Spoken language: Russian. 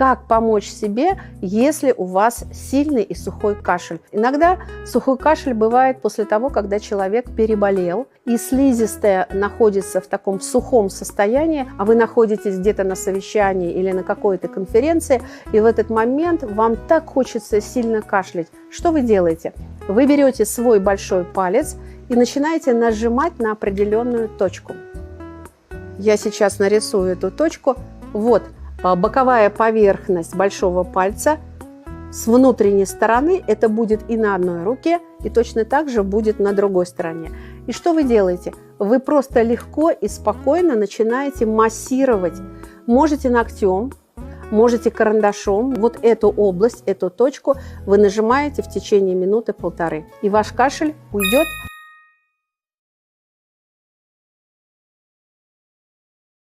как помочь себе, если у вас сильный и сухой кашель. Иногда сухой кашель бывает после того, когда человек переболел, и слизистая находится в таком сухом состоянии, а вы находитесь где-то на совещании или на какой-то конференции, и в этот момент вам так хочется сильно кашлять. Что вы делаете? Вы берете свой большой палец и начинаете нажимать на определенную точку. Я сейчас нарисую эту точку. Вот. Боковая поверхность большого пальца с внутренней стороны, это будет и на одной руке, и точно так же будет на другой стороне. И что вы делаете? Вы просто легко и спокойно начинаете массировать. Можете ногтем, можете карандашом. Вот эту область, эту точку вы нажимаете в течение минуты-полторы. И ваш кашель уйдет